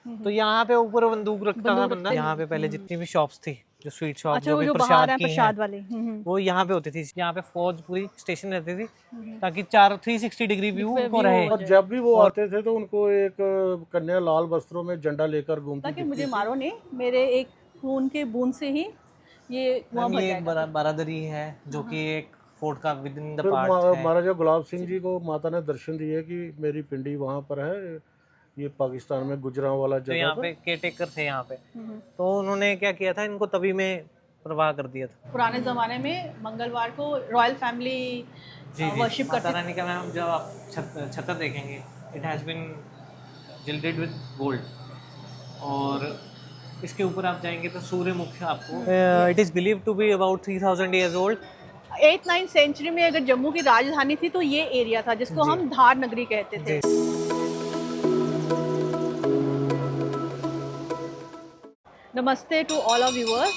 तो यहाँ पे ऊपर बंदूक रखता था बंदा। यहाँ पे पहले जितनी भी शॉप्स थी, जो स्वीट शॉप, अच्छा, जो वो भी जो बाहर प्रसाद है की प्रसाद हैं, वाले। वो यहाँ पे होती थी। यहाँ पे फौज पूरी स्टेशन रहती थी ताकि 360 डिग्री व्यू उनको रहे। और जब भी वो आते थे तो उनको एक कन्या लाल वस्त्रों में झंडा लेकर घूमती ताकि दिखती मुझे थी। मारो नहीं, मेरे एक खून के बूंद से ही ये कुआं मैम भर ये एक जाएगा। बारादरी है जो कि एक फोर्ट का विद इन द फिर पार्ट है। महाराजा गुलाब सिंह जी को माता ने दर्शन दिए कि मेरी पिंडी वहाँ पर है, ये पाकिस्तान में गुजरांवाला तो जगह यहाँ पर। पे केयरटेकर थे यहाँ पे, तो उन्होंने क्या किया था, इनको तवी में प्रवाह कर दिया था। पुराने ज़माने में मंगलवार को रॉयल फैमिली वर्शिप माता करते रानी का मैम जब आप छतर देखेंगे, it has been gilded with gold, और इसके ऊपर आप जाएंगे तो सूर्य मुख आपको, it is believed to be about 3000 years old। 8th-9th century में अगर जम्मू की राजधानी थी तो ये एरिया था जिसको हम धार नगरी कहते थे। नमस्ते टू ऑल ऑफ व्यूअर्स।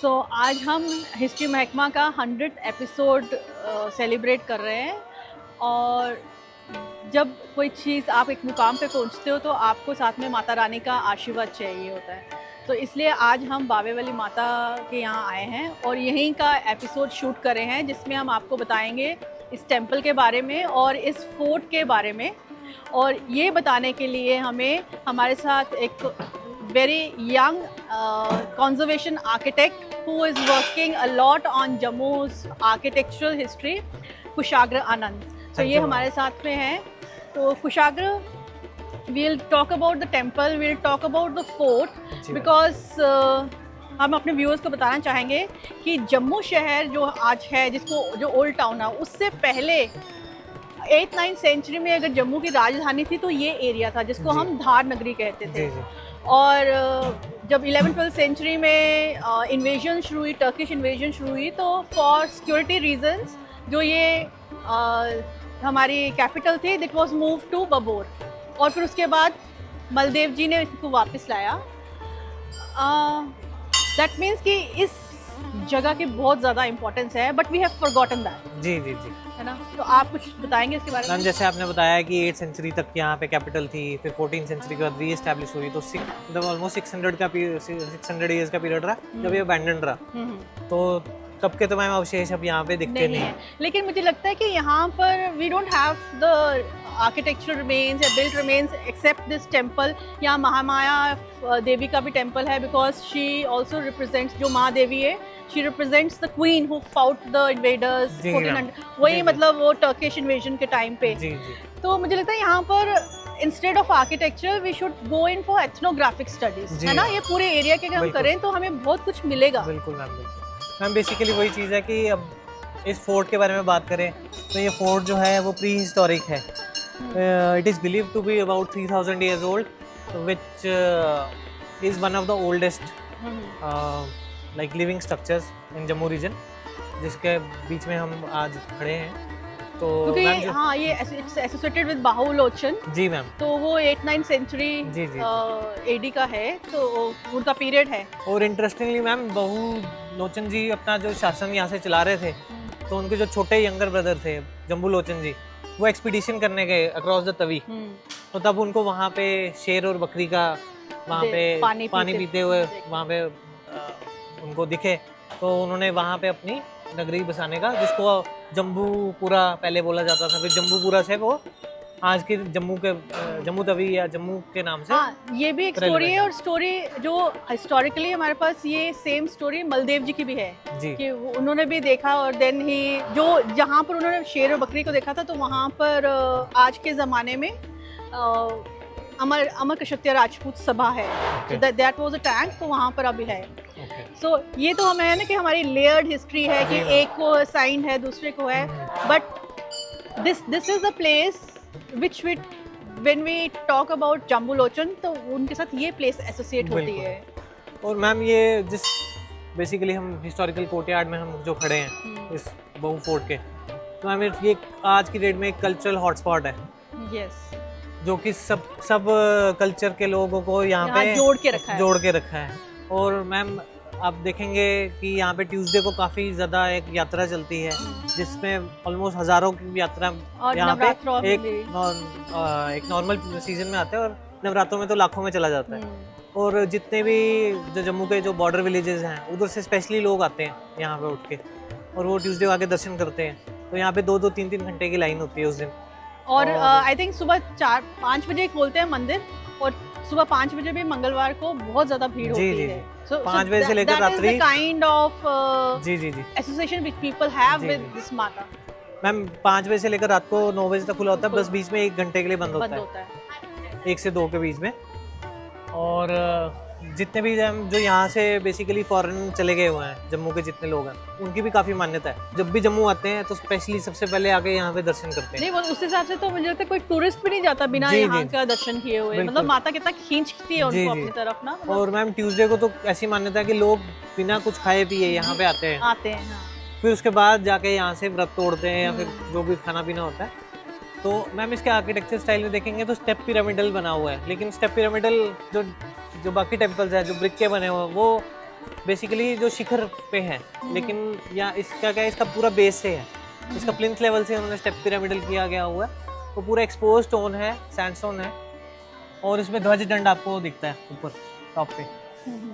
सो आज हम हिस्ट्री महकमा का 100th एपिसोड सेलिब्रेट कर रहे हैं, और जब कोई चीज़ आप एक मुकाम पे पहुंचते हो तो आपको साथ में माता रानी का आशीर्वाद चाहिए होता है। तो इसलिए आज हम बावे वाली माता के यहाँ आए हैं और यहीं का एपिसोड शूट कर रहे हैं, जिसमें हम आपको बताएंगे इस टेंपल के बारे में और इस फोर्ट के बारे में। और ये बताने के लिए हमारे साथ एक very young conservation architect who is working a lot on Jammu's architectural history, कुशाग्र आनंद। तो ये हमारे साथ में हैं। तो कुशाग्र, we'll talk about the temple, we'll talk about the fort, because हम अपने व्यूअर्स को बताना चाहेंगे कि जम्मू शहर जो आज है, जो ओल्ड टाउन है, उससे पहले 8th-9th सेंचुरी में अगर जम्मू की राजधानी थी तो ये एरिया था जिसको हम धार नगरी कहते थे। और जब 11th-12th सेंचुरी में इन्वेजन शुरू हुई, टर्किश इन्वेजन शुरू हुई, तो फॉर सिक्योरिटी रीजंस जो ये हमारी कैपिटल थी, दिट वाज मूव टू बबोर, और फिर उसके बाद बलदेव जी ने इसको वापस लाया। दैट मीन्स कि इस जगह की बहुत ज़्यादा इंपॉर्टेंस है, but we have forgotten that. जी, है ना? तो आप कुछ बताएंगे इसके बारे में? मैम जैसे आपने बताया कि 8th सेंचुरी तक यहाँ पे कैपिटल थी, फिर 14th सेंचुरी के बाद री एस्टैब्लिश हुई, तो मतलब ऑलमोस्ट 600 years का पीरियड रहा जब ये अबैंडन रहा। तो तब के तो मैम अवशेष अब यहाँ पे दिखते नहीं है। लेकिन मुझे लगता है कि यहाँ पर we don't have the architectural remains या built remains except this temple. यहाँ महामाया देवी का भी टेम्पल है, बिकॉज शी ऑल्सो रिप्रेजेंट्स, जो महादेवी है, she represents the queen who fought the invaders 1400, वही मतलब वो टर्किश इन्वेजन के टाइम पे। तो मुझे लगता है यहाँ पर instead of architecture we should go in for ethnographic studies, है ना? ये पूरे एरिया के अगर हम करें तो हमें बहुत कुछ मिलेगा। बिल्कुल मैम, बिल्कुल मैम। बेसिकली वही चीज़ है कि अब इस फोर्ट के बारे में बात करें तो ये फोर्ट जो है वो प्री हिस्टोरिक है। It is believed to be about 3000 years old, which is one of the oldest like living structures in Jammu region, जिसके बीच में हम आज खड़े हैं। तो क्योंकि हाँ, ये एसोसिएटेड विद बाहुलोचन। जी मैम। तो वो 8th-9th सेंचुरी एडी का है, तो उनका पीरियड है। और इंटरेस्टिंगली मैम, बाहुलोचन जी अपना जो शासन यहाँ से चला रहे थे, तो उनके जो छोटे यंगर ब्रदर थे जम्बू लोचन जी, वो एक्सपीडिशन करने गए अक्रॉस द तवी। तो तब उनको वहाँ पे शेर और बकरी का वहाँ पे पानी पीते हुए वहाँ पे उनको दिखे, तो उन्होंने वहाँ पे अपनी नगरी बसाने का, जिसको जम्बूपुरा पहले बोला जाता था, फिर जम्बूपुरा से वो आज के जम्मू तवी या जम्मू के नाम से। हाँ, ये भी एक स्टोरी है। और स्टोरी जो हिस्टोरिकली हमारे पास ये सेम स्टोरी बलदेव जी की भी है कि उन्होंने भी देखा, और देन ही जहाँ पर उन्होंने शेर और बकरी को देखा था, तो वहाँ पर आज के ज़माने में अमर कश्यप राजपूत सभा है, दैट वाज अ टैंक, तो वहाँ पर अभी है। सो ये तो हमें है ना कि हमारी लेयर्ड हिस्ट्री है कि एक को साइन है, दूसरे को है, but this is a place which when we talk about Jambu Lochan, तो उनके साथ ये प्लेस एसोसिएट होती है। और मैम ये जिस बेसिकली हम हिस्टोरिकल कोर्टयार्ड में हम जो खड़े हैं इस बहु फोर्ट के, तो मैम ये आज की डेट में एक कल्चरल हॉटस्पॉट है। यस, जो कि सब कल्चर के लोगों को यहाँ पे जोड़ के रखा है। और मैम आप देखेंगे कि यहाँ पे ट्यूसडे को काफ़ी ज़्यादा एक यात्रा चलती है, जिसमें ऑलमोस्ट हज़ारों की यात्रा यहाँ पे एक नॉर्मल सीजन में आते हैं, और नवरात्रों में तो लाखों में चला जाता है। और जितने भी जो जम्मू के जो बॉर्डर विलेजेस हैं उधर से स्पेशली लोग आते हैं यहाँ पे उठ के, और वो ट्यूसडे आके दर्शन करते हैं। तो यहाँ पे 2-2 3-3 घंटे की लाइन होती है उस दिन। और आई थिंक सुबह 4-5 बजे खोलते हैं मंदिर, और सुबह 5 बजे भी मंगलवार को बहुत ज्यादा भीड़ जी, होती जी, है। जी। 5 बजे से लेकर रात्रि काइंड ऑफ जी जी जी एसोसिएशन व्हिच पीपल हैव जी, विद जी। दिस माता। मैम 5 बजे से लेकर रात को 9 बजे तक खुला होता है, बस बीच में 1 घंटे के लिए बंद बंद होता होता है। है, 1 से 2 के बीच में। और जितने भी जो यहाँ से बेसिकली फॉरेन चले गए हुए हैं, जम्मू के जितने लोग हैं, उनकी भी काफ़ी मान्यता है। जब भी जम्मू आते हैं तो स्पेशली सबसे पहले आके यहाँ पे दर्शन करते हैं। नहीं, वो उस हिसाब से तो मुझे लगता है कोई टूरिस्ट भी नहीं जाता बिना जी, यहाँ जी। का दर्शन किए हुए। बिल्कुल। मतलब माता कितना खींचती है जी, उनको जी। अपनी तरफ ना, मतलब और मैम ट्यूसडे को तो ऐसी मान्यता है कि लोग बिना कुछ खाए पिए यहाँ पे आते हैं, आते हैं। हाँ। फिर उसके बाद जाके यहाँ से व्रत तोड़ते हैं या फिर जो भी खाना पीना होता है। तो मैम इसके आर्किटेक्चर स्टाइल में देखेंगे तो स्टेप पिरामिडल बना हुआ है, लेकिन स्टेप पिरामिडल जो जो बाकी टेम्पल्स हैं जो ब्रिक के बने हुए हैं वो बेसिकली जो शिखर पे है, लेकिन या इसका क्या है, इसका पूरा बेस से है, इसका प्लिंथ लेवल से उन्होंने स्टेप पिरामिडल किया गया हुआ है। तो पूरा एक्सपोज स्टोन है, सैंडस्टोन है, और इसमें ध्वज दंड आपको दिखता है ऊपर टॉप पे।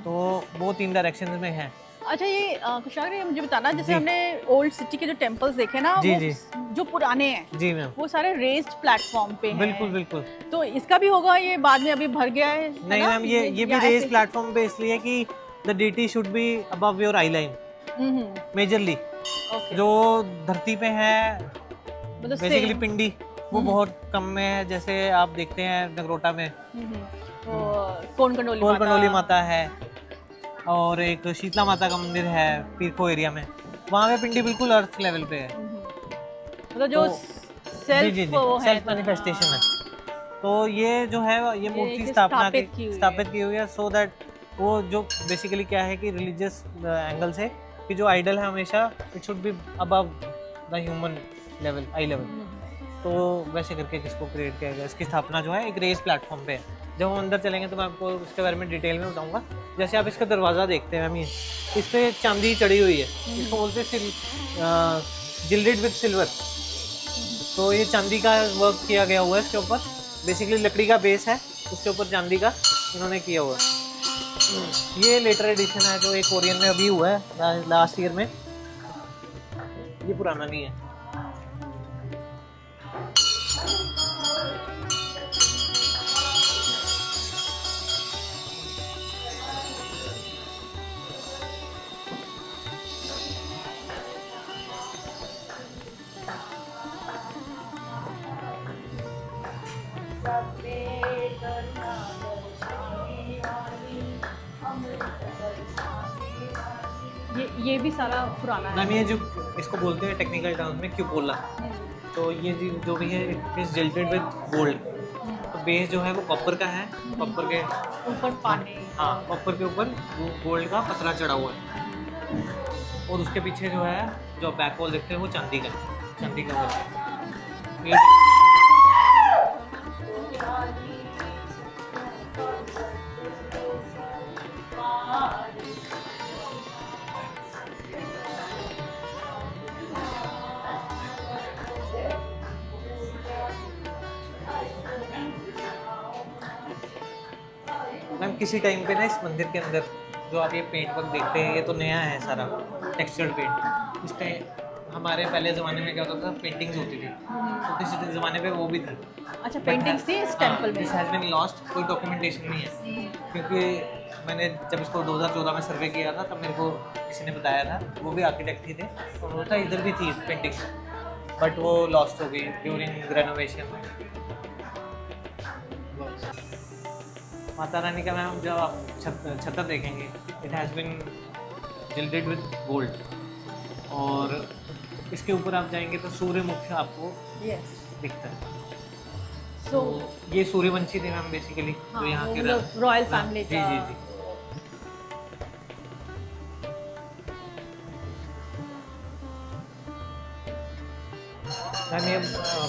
तो वो 3 डायरेक्शन में है। अच्छा, ये कुशागर, ये मुझे बताना, जैसे जी। हमने ओल्ड सिटी के जो टेम्पल्स देखे ना, जी, वो जी। जो पुराने हैं जी मैम, वो सारे रेस्ड प्लेटफॉर्म पे हैं। बिल्कुल बिल्कुल। तो इसका भी होगा, ये बाद में अभी भर गया है नहीं ना? मैम, ये भी या रेस ऐसे? प्लेटफॉर्म पे इसलिए कि the DT should be above your eye line majorly. Okay. जो धरती पे है मतलब बेसिकली same। पिंडी, वो बहुत कम में है। जैसे आप देखते हैं नगरोटा में कौन कोल माता है, और एक शीतला माता का मंदिर है पीरखो एरिया में, वहाँ पे पिंडी बिल्कुल अर्थ लेवल पे है। मतलब जो जी जी जी, सेल्फ मैनिफेस्टेशन है। तो ये जो है ये मूर्ति एक स्थापित स्थापित की हुई है, सो दैट वो जो बेसिकली क्या है कि रिलीजियस एंगल से कि जो आइडल है हमेशा it should be above the human level, I level. तो वैसे करके किसको क्रिएट किया गया। इसकी स्थापना जो है एक रेस प्लेटफॉर्म पे है। जब हम अंदर चलेंगे तो मैं आपको उसके बारे में डिटेल में बताऊंगा। जैसे आप इसका दरवाज़ा देखते हैं मैम, ये इस पर चांदी चढ़ी हुई है, इसको बोलते हैं जिल्डेड विद सिल्वर। तो ये चांदी का वर्क किया गया हुआ है इसके ऊपर, बेसिकली लकड़ी का बेस है, उसके ऊपर चांदी का इन्होंने किया हुआ है। ये लेटर एडिशन है जो एक कोरियन में अभी हुआ है लास्ट ईयर में, ये पुराना नहीं है। ये भी सारा पुराना है। मैम ये जो इसको बोलते हैं टेक्निकल टर्म में क्यूपोला, तो ये जो भी है it is jilted with gold. तो बेस जो है वो कॉपर का है, कॉपर के ऊपर पानी। हाँ कॉपर के ऊपर वो गोल्ड का पतरा चढ़ा हुआ है, और उसके पीछे जो है जो बैक वॉल देखते हैं वो चांदी का वर्क है। ये मैम किसी टाइम पे ना इस मंदिर के अंदर जो आप ये पेंट वर्क देखते हैं, ये तो नया है सारा टेक्सचर्ड पेंट। इस टाइम हमारे पहले ज़माने में क्या होता था, पेंटिंग्स होती थी, तो किसी ज़माने पे वो भी थी। अच्छा, पेंटिंग्स थी इस टेंपल में। दिस हैज़ बीन लॉस्ट, कोई डॉक्यूमेंटेशन नहीं है। क्योंकि मैंने जब इसको 2014 में सर्वे किया था तब मेरे को किसी ने बताया था, वो भी आर्किटेक्ट ही थे, तो उन्होंने कहा इधर भी थी पेंटिंग्स, बट वो लॉस्ट हो गई ड्यूरिंग रेनोवेशन। माता रानी का मैम जब आप छतर देखेंगे, it has been gilded with gold, और इसके ऊपर आप जाएंगे तो सूर्यमुख आपको यस। दिखता है। सो ये सूर्यवंशी थे मैम बेसिकली, हाँ, जो यहाँ वो के मतलब रॉयल हाँ, फैमिली जी का। जी जी। मैम ये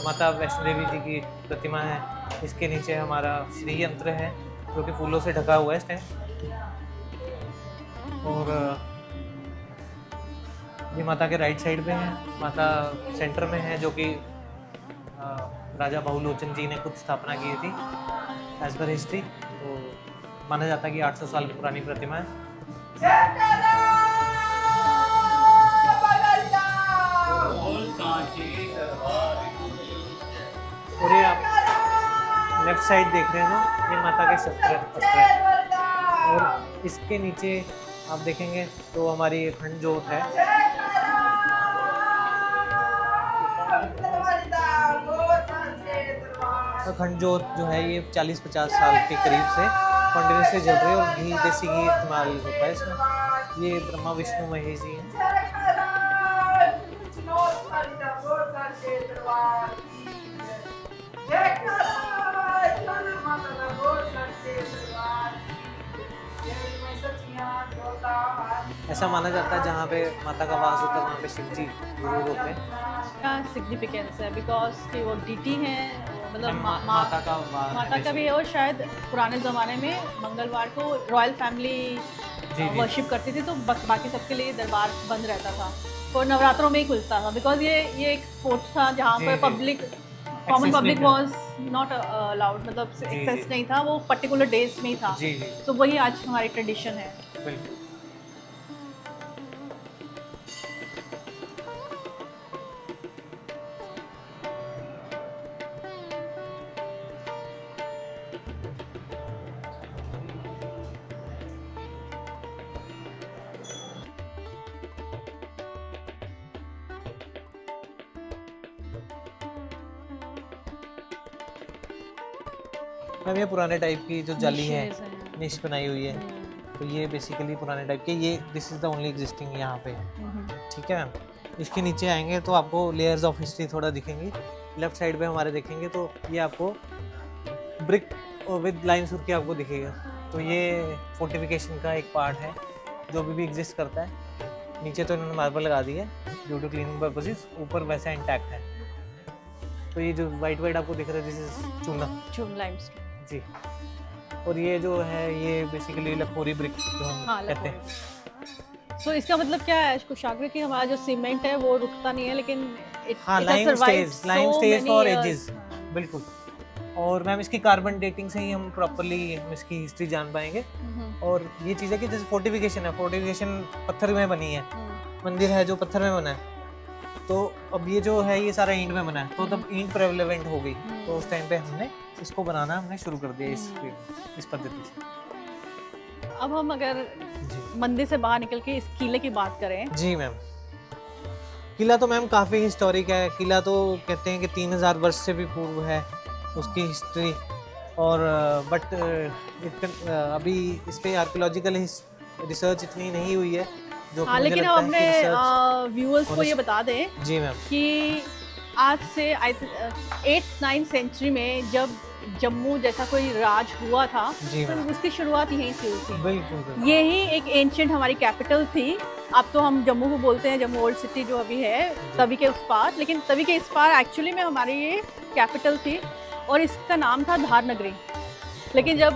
माता वैष्णो देवी जी की प्रतिमा है, इसके नीचे हमारा श्री यंत्र है जो कि फूलों से ढका हुआ है इस टाइम। और ये माता के राइट साइड पे है, माता सेंटर में है, जो कि राजा बहुलोचन जी ने खुद स्थापना की थी। As per history. तो माना जाता है कि 800 साल पुरानी प्रतिमा है। और ये आप लेफ्ट साइड देख रहे हैं ना, ये माता के शस्त्र है। और इसके नीचे आप देखेंगे तो हमारी ये खंड जोत है। तो खंड जोत जो है ये 40-50 साल के करीब से कंटिन्यूसली जल रही है और घी, देसी घी इस्तेमाल होता है इसमें। ये ब्रह्मा विष्णु महेश जी हैं। ऐसा माना जाता है जहाँ पे माता का वास होता है वहाँ पे शिव जी जरूर होते हैं। का सिग्निफिकेंस है बिकॉज कि वो डीटी हैं, मतलब माता का वास माता का भी है। और शायद पुराने ज़माने में मंगलवार को रॉयल फैमिली जी। वर्शिप करती थी, तो बाकी सबके लिए दरबार बंद रहता था और नवरात्रों में ही खुलता था। बिकॉज ये एक फोर्ट था जहाँ पर public, common public was not allowed, मतलब एक्सेस नहीं था, वो पर्टिकुलर डेज में ही था। जी जी तो वही आज हमारी ट्रेडिशन है। बिल्कुल। मैम ये पुराने टाइप की जो जाली है, Niches हैं। निश बनाई हुई है, तो ये बेसिकली पुराने टाइप के, ये this is the only existing यहाँ पे। ठीक है मैम। इसके नीचे आएंगे तो आपको लेयर्स ऑफ हिस्ट्री थोड़ा दिखेंगी। लेफ्ट साइड पे हमारे देखेंगे तो ये आपको ब्रिक विद लाइन सुर्खी आपको दिखेगा। तो ये फोर्टिफिकेशन का एक पार्ट है जो अभी भी एग्जिस्ट करता है। नीचे तो इन्होंने मार्बल लगा दी है ड्यू टू क्लीनिंग पर्पसेस, ऊपर वैसा इंटैक्ट है। तो ये जो वाइट वाइट आपको दिख रहा है दिस इज चूना लाइमस्टोन जी। और ये जो है ये बेसिकली लखोरी ब्रिक जो हम हाँ, कहते हैं। सो इसका मतलब क्या है कुशाग्र की, हमारा जो सीमेंट है वो रुकता नहीं है, लेकिन हाँ, लाइम स्टेज फॉर एजेस, बिल्कुल। और मैम इसकी कार्बन डेटिंग से ही हम प्रॉपर्ली हम इसकी हिस्ट्री जान पाएंगे। और ये चीज़ है कि जैसे फोर्टिफिकेशन है, फोर्टिफिकेशन पत्थर में बनी है, मंदिर है जो पत्थर में बना है। तो अब ये जो है ये सारा ईंट में बना है, तो तब ईंट प्रेवलेंट हो गई, तो उस टाइम पे हमने इसको बनाना हमने शुरू कर दिया इस पद्धति से। अब हम अगर जी मंदिर से बाहर निकल के इस किले की बात करें। जी मैम, किला तो मैम काफ़ी हिस्टोरिक है। किला तो कहते हैं कि 3000 वर्ष से भी पूर्व है उसकी हिस्ट्री। और बट अभी इस पे आर्कियोलॉजिकल रिसर्च इतनी नहीं हुई है जो हाँ, लेकिन हम अपने व्यूअर्स को ये बता दें जी मैम कि आज से 8th-9th सेंचुरी में जब जम्मू जैसा कोई राज हुआ था जी तो मैम, उसकी शुरुआत यहीं से हुई थी। बिल्कुल यही एक एंशिएंट हमारी कैपिटल थी। अब तो हम जम्मू को बोलते हैं, जम्मू ओल्ड सिटी जो अभी है तवी के उस पार, लेकिन तवी के इस पार एक्चुअली में हमारी ये कैपिटल थी और इसका नाम था धार नगरी। लेकिन जब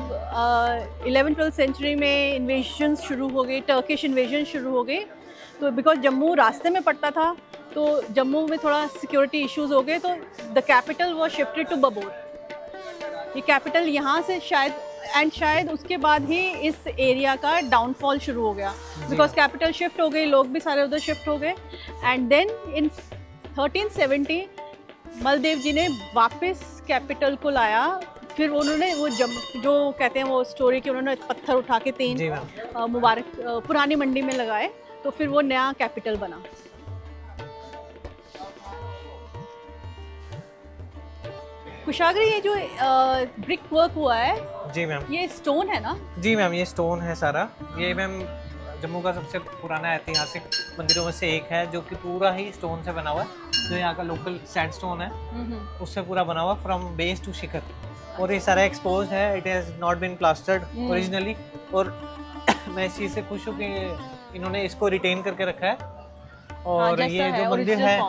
11th-12th सेंचुरी में इन्वेजन शुरू हो गई, टर्किश इन्वेजन शुरू हो गई, तो बिकॉज जम्मू रास्ते में पड़ता था तो जम्मू में थोड़ा सिक्योरिटी इश्यूज हो गए, तो the capital was shifted to Babor. ये कैपिटल यहाँ से शायद उसके बाद ही इस एरिया का डाउनफॉल शुरू हो गया, बिकॉज कैपिटल शिफ्ट हो गई, लोग भी सारे उधर शिफ्ट हो गए। एंड देन इन 1370 मलदेव जी ने वापस कैपिटल को लाया। फिर उन्होंने वो जो कहते हैं वो स्टोरी कि उन्होंने पत्थर उठा के 3 मुबारक पुरानी मंडी में लगाए, तो फिर वो नया कैपिटल बना। कुशाग्र, ये जो ब्रिक वर्क हुआ है जी मैम, ये स्टोन है ना? जी मैम ये स्टोन है सारा। ये मैम जम्मू का सबसे पुराना ऐतिहासिक मंदिरों में से एक है जो कि पूरा ही स्टोन से बना हुआ है। जो यहाँ का लोकल सैंडस्टोन है उससे पूरा बना हुआ फ्रॉम बेस टू शिखर। और ये सारा एक्सपोज है, it has not been plastered originally. और मैं इस चीज़ से खुश हूँ कि इन्होंने इसको रिटेन करके रखा है। और ये जो मंदिर है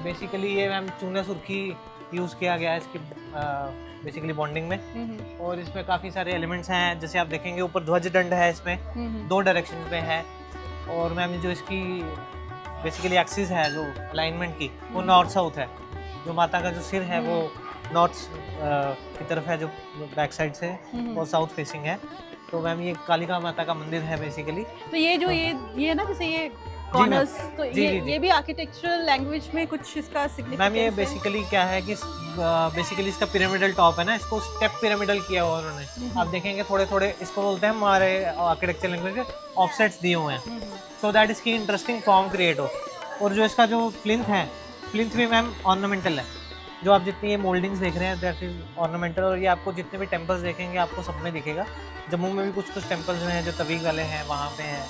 बेसिकली ये मैम चूना सुर्खी यूज़ किया गया है इसकी बेसिकली बॉन्डिंग में। और इसमें काफ़ी सारे एलिमेंट्स हैं, जैसे आप देखेंगे ऊपर ध्वज दंड है, इसमें 2 डायरेक्शन पे है। और मैम जो इसकी बेसिकली एक्सिस है जो अलाइनमेंट की वो नॉर्थ साउथ है। जो माता का जो सिर है वो नॉर्थ की तरफ है, जो बैक साइड से और साउथ फेसिंग है। तो मैम ये कालिका माता का मंदिर है बेसिकली। तो ये जो ये है ना, जैसे ये कॉर्नर्स, तो जी। ये भी आर्किटेक्चरल लैंग्वेज में कुछ इसका सिग्निफिकेंस मैम ये है? बेसिकली क्या है कि बेसिकली इसका पिरामिडल टॉप है ना, इसको स्टेप पिरामिडल किया हुआ उन्होंने। आप देखेंगे थोड़े थोड़े, इसको बोलते हैं हमारे आर्किटेक्चर लैंग्वेज में ऑफसेट्स दिए हुए हैं, सो दैट इसकी इंटरेस्टिंग फॉर्म क्रिएट हो। और जो इसका जो प्लिंथ है, प्लिंथ भी मैम ऑर्नामेंटल है। जो आप जितनी ये मोल्डिंग्स देख रहे हैं दैट इज ऑर्नामेंटल। और ये आपको जितने भी टेम्पल्स देखेंगे आपको सब में दिखेगा। जम्मू में भी कुछ टेम्पल्स हैं जो तवीग वाले हैं, वहाँ पे हैं,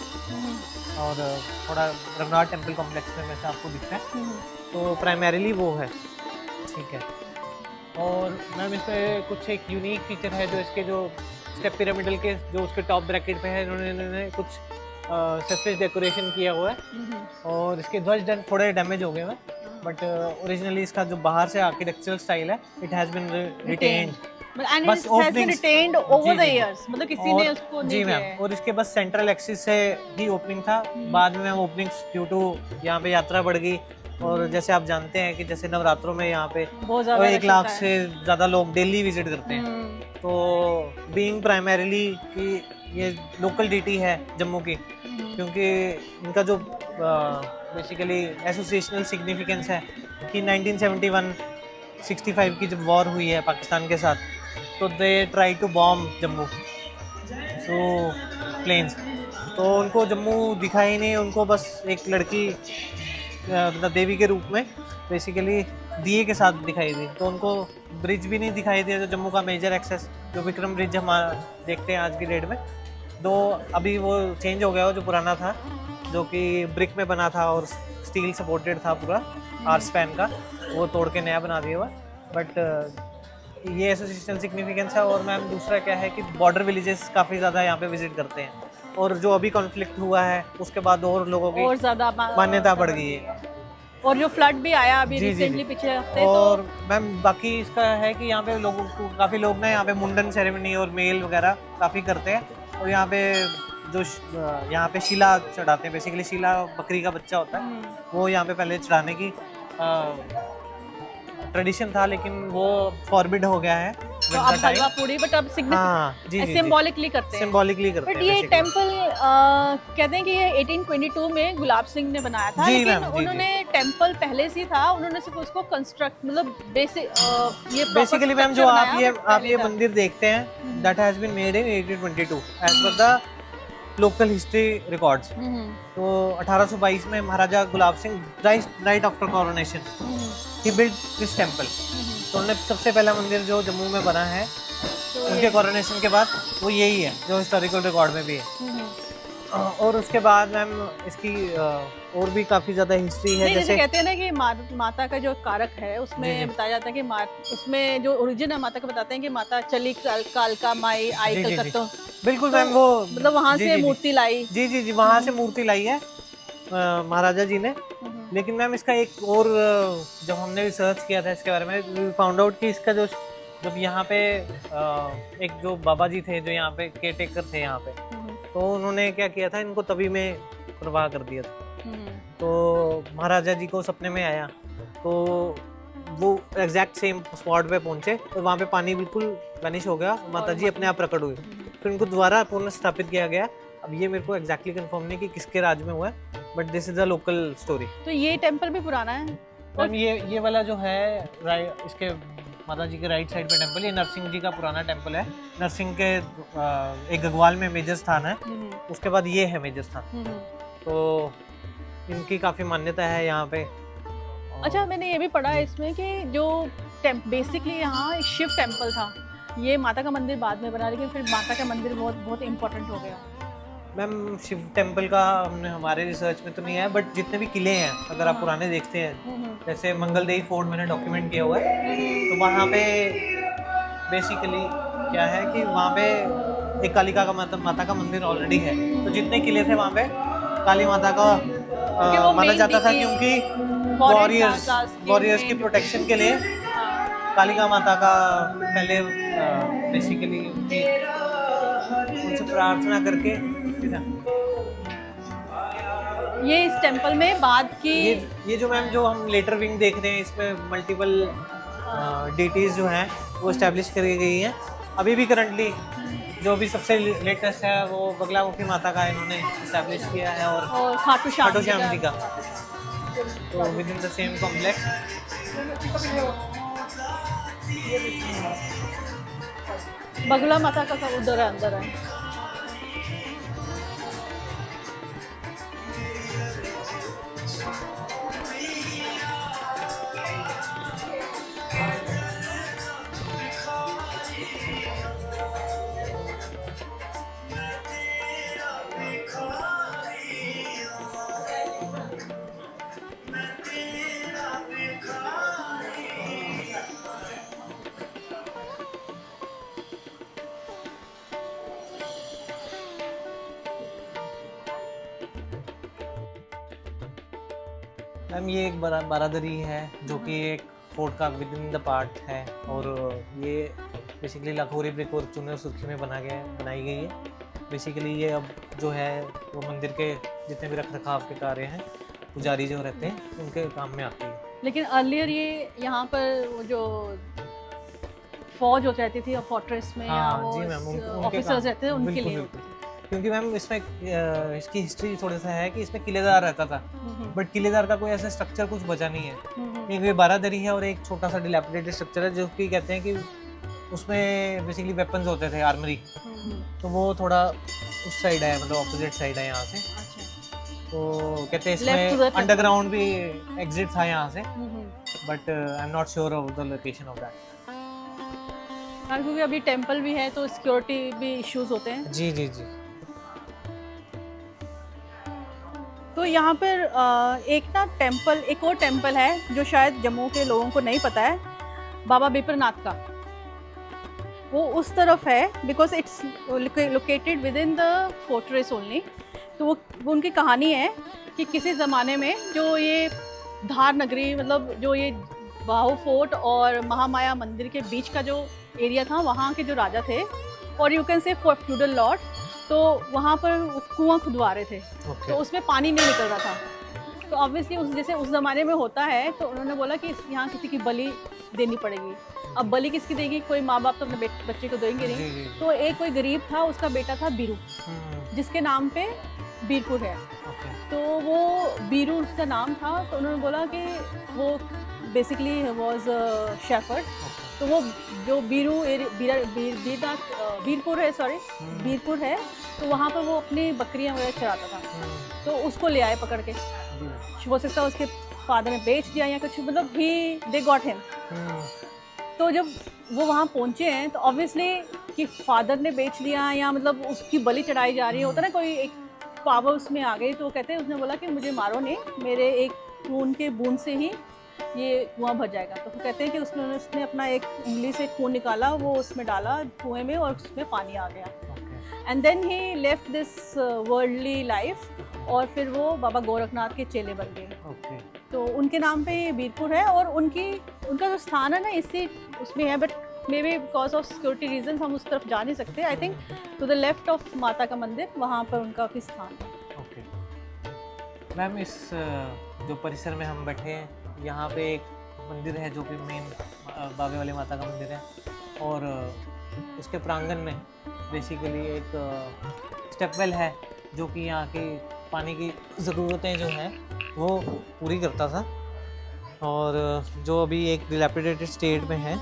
और थोड़ा रघुनाथ टेम्पल कॉम्प्लेक्स में वैसे आपको दिखता है। तो प्राइमरीली वो है, ठीक है। और मैम इस पर कुछ एक यूनिक फीचर है, जो इसके जो स्टेप पिरामिडल के जो उसके टॉप ब्रैकेट पे है, इन्होंने कुछ सरफेस डेकोरेशन किया हुआ है। और इसके ध्वज थोड़े डैमेज हो गए हैं, बट ओरिजिनली इसका जो बाहर से आर्किटेक्चरल स्टाइल है, it has been retained. And बस it has been openings- retained over जी, the जी, जी। years, मतलब किसी ने उसको जी नहीं किया मैम, है। और इसके बस सेंट्रल एक्सिस से ही ओपनिंग था। बाद में मैम ओपनिंग्स ड्यू टू यहाँ पे यात्रा बढ़ गई। और जैसे आप जानते हैं कि जैसे नवरात्रों में यहाँ पे बहुत ज़्यादा 1 लाख से ज़्यादा लोग डेली विजिट करते हैं। तो बीइंग प्राइमरीली कि ये लोकल डीटी है जम्मू की, क्योंकि इनका जो बेसिकली एसोसिएशनल सिग्निफिकेंस है कि 1971-65 की जब वॉर हुई है पाकिस्तान के साथ, तो they try to bomb Jammu so planes. तो उनको जम्मू दिखा ही नहीं, उनको बस एक लड़की देवी के रूप में बेसिकली दिए के साथ दिखाई दी। तो उनको ब्रिज भी नहीं दिखाई दिया, जो जम्मू का मेजर एक्सेस जो विक्रम ब्रिज हम देखते हैं आज की डेट में। तो अभी वो चेंज हो गया, वो जो पुराना था जो कि ब्रिक में बना था और स्टील सपोर्टेड था पूरा आर स्पैन का, वो तोड़ के नया बना दिया हुआ। बट ये एसोसिएशनल सिग्निफिकेंस है। और मैम दूसरा क्या है कि बॉर्डर विलेजेस काफ़ी ज़्यादा यहाँ पे विजिट करते हैं, और जो अभी कॉन्फ्लिक्ट हुआ है उसके बाद और लोगों की और ज़्यादा मान्यता बढ़ गई है। और जो फ्लड भी आया अभी जी, जी, रिसेंटली जी। पिछले हफ्ते, और मैम बाकी इसका है कि यहाँ पे लोगों को काफ़ी लोग ना यहाँ पे मुंडन सेरेमनी और मेल वगैरह काफ़ी करते हैं। और यहाँ पे जो यहाँ पे शिला चढ़ाते हैं, बेसिकली शिला बकरी का बच्चा होता है, वो यहाँ पे पहले चढ़ाने की ट्रेडिशन था, लेकिन वो फॉरबिड हो गया है। तो अब हलवा पूरी, बट अब सिंबॉलिकली करते हैं, सिंबॉलिकली करते हैं। बट ये टेम्पल कहते हैं कि ये 1822 में गुलाब सिंह ने बनाया था, जी लेकिन मैम, जी, उन्होंने टेम्पल पहले से ही था, उन्होंने सिर्फ उसको कंस्ट्रक्ट मतलब ये बेसिकली मैम जो आप ये मंदिर देखते हैं that has been made in 1822 as पर द लोकल हिस्ट्री रिकॉर्ड्स। तो 1822 में Maharaja Gulab Singh right after coronation ही बिल्ट दिस टेम्पल। तो उन्होंने सबसे पहला मंदिर जो जम्मू में बना है उनके कोरोनेशन के बाद वो यही है जो हिस्टोरिकल रिकॉर्ड में भी है। और उसके बाद मैम इसकी और भी काफ़ी ज़्यादा हिस्ट्री है। जैसे कहते हैं ना कि माता का जो कारक है उसमें बताया जाता है कि उसमें जो ओरिजिन है माता का बताते हैं कि माता चली कालका माई आई कलकत्ता। बिल्कुल मैम, वो मतलब वहाँ से मूर्ति लाई। जी जी जी, वहाँ से मूर्ति लाई है महाराजा जी ने। लेकिन मैम इसका एक और जब हमने रिसर्च किया था इसके बारे में, फाउंड आउट कि इसका जो जब यहाँ पे एक जो बाबा जी थे जो यहाँ पे केयर टेकर थे यहाँ पे, तो उन्होंने क्या किया था, इनको तवी में प्रवाह कर दिया था। तो महाराजा जी को सपने में आया, तो वो एग्जैक्ट सेम स्पॉट पे पहुँचे और वहाँ पे पानी बिल्कुल वैनिश हो गया, माता जी अपने आप प्रकट हुई। फिर इनको दोबारा पुनः स्थापित किया गया। अब ये मेरे को एग्जैक्टली कंफर्म नहीं कि किसके राज में हुआ है, but this is a local story. तो ये टेम्पल भी पुराना है। मैम ये वाला जो है इसके माता जी के राइट साइड पे टेम्पल, ये नरसिंह जी का पुराना टेम्पल है। नरसिंह के एक गगवाल में मेजर स्थान है, उसके बाद ये है मेजर स्थान। तो इनकी काफ़ी मान्यता है यहाँ पे। अच्छा, मैंने ये भी पढ़ा है इसमें कि जो बेसिकली यहाँ शिव टेम्पल था, ये माता का मंदिर बाद में बना, लेकिन फिर माता का मंदिर बहुत बहुत इम्पोर्टेंट हो गया। मैम शिव टेम्पल का हमने हमारे रिसर्च में तो नहीं है, बट जितने भी किले हैं अगर आप पुराने देखते हैं, जैसे मंगलदेही फोर्ट मैंने डॉक्यूमेंट किया हुआ है, तो वहाँ पे बेसिकली क्या है कि वहाँ पे एक कालिका का माता का मंदिर ऑलरेडी है। तो जितने किले थे वहाँ पे काली माता का माना जाता था, क्योंकि वॉरियर्स की प्रोटेक्शन के लिए कालिका माता का पहले बेसिकली उनसे प्रार्थना करके ये इस टेम्पल में बाद की ये जो मैम जो हम लेटर विंग देख रहे हैं, इसमें मल्टीपल डीटीज जो हैं वो इस्टेब्लिश करी गई हैं। अभी भी करंटली जो भी सबसे लेटेस्ट है वो बगलामुखी माता का इन्होंने इस्टेब्लिश किया है, और खाटू खाटू श्याम श्याम जी का, तो with in the same complex. बगला माता का उधर है, अंदर है। मैम ये एक बारादरी है जो कि एक फोर्ट का विद इन द पार्ट है, और ये बेसिकली लाखोरी ब्रिक और चूने और सुर्खी में बनाई गई है। बेसिकली ये अब जो है वो मंदिर के जितने भी रख रखाव के कार्य हैं, पुजारी जो रहते हैं उनके काम में आती है। लेकिन अर्लियर ये यहाँ पर वो जो फौज हो जाती थी फोर्ट्रेस में, हाँ वो जी मैम, ऑफिसर्स रहते थे उनके बिल्कुल, लिए। बिल्कुल। क्योंकि मैम इसमें इसकी हिस्ट्री थोड़ा सा है कि इसमें किलेदार रहता था, बट किलेदार का कोई ऐसा स्ट्रक्चर कुछ बचा नहीं है। एक ये बारादरी है और एक छोटा सा डिलैपिडेटेड स्ट्रक्चर है जो कि कहते हैं कि उसमें बेसिकली वेपन्स होते थे, आर्मरी, तो वो थोड़ा उस साइड है, मतलब ऑपोजिट साइड है यहाँ से। तो कहते हैं इसमें अंडरग्राउंड भी एग्जिट था यहाँ से, but I am not sure of the location of that. क्योंकि अभी टेंपल भी है तो सिक्योरिटी भी इश्यूज होते हैं। जी जी जी। तो यहाँ पर एक और टेंपल है जो शायद जम्मू के लोगों को नहीं पता है, बाबा बिपरनाथ का। वो उस तरफ है, because it's located with in the fortress only. तो वो उनकी कहानी है कि किसी ज़माने में जो ये धार नगरी, मतलब जो ये बाहु फोर्ट और महामाया मंदिर के बीच का जो एरिया था, वहाँ के जो राजा थे, और you can say feudal Lord, तो वहाँ पर कुआं खुदवा रहे थे। तो उसमें पानी नहीं निकल रहा था। तो ऑब्वियसली जैसे उस ज़माने में होता है, तो उन्होंने बोला कि यहाँ किसी की बलि देनी पड़ेगी। अब बलि किसकी देगी? कोई माँ बाप तो अपने बच्चे को देंगे नहीं। तो एक कोई गरीब था, उसका बेटा था बीरू, जिसके नाम पे बीरपुर है। तो वो बीरू उसका नाम था। तो उन्होंने बोला कि वो बेसिकली वॉज शेफर्ड। तो वो जो बीरपुर है, तो वहाँ पर वो अपनी बकरियाँ वगैरह चराता था। तो उसको ले आए पकड़ के। हो सकता है उसके फादर ने बेच दिया या कुछ, मतलब दे गॉट हिम। तो जब वो वहाँ पहुँचे हैं, तो ऑब्वियसली कि फादर ने बेच लिया या मतलब उसकी बलि चढ़ाई जा रही है, होता ना, कोई एक पावर उसमें आ गई। तो कहते हैं, उसने बोला कि मुझे मारो नहीं, मेरे एक खून के बूंद से ही ये कुआं भर जाएगा। तो कहते हैं कि उसने अपना एक उंगली से खून निकाला, वो उसमें डाला कुएं में, और उसमें पानी आ गया। And then he left this worldly life, और फिर वो बाबा गोरखनाथ के चेले बन गए। तो उनके नाम पे ये बीरपुर है, और उनका जो स्थान है ना इसी उसमें है, but may be because of security reason हम उस तरफ जा नहीं सकते। I think to the left of माता का मंदिर, वहाँ पर उनका भी स्थान है। मैम इस जो परिसर में हम बैठे हैं, यहाँ पे एक मंदिर है जो कि मेन बाबे वाली माता का मंदिर है, और उसके प्रांगण में बेसिकली एक स्टेपवेल है जो कि यहाँ की पानी की ज़रूरतें जो हैं वो पूरी करता था, और जो अभी एक डिलैपिडेटेड स्टेट में है।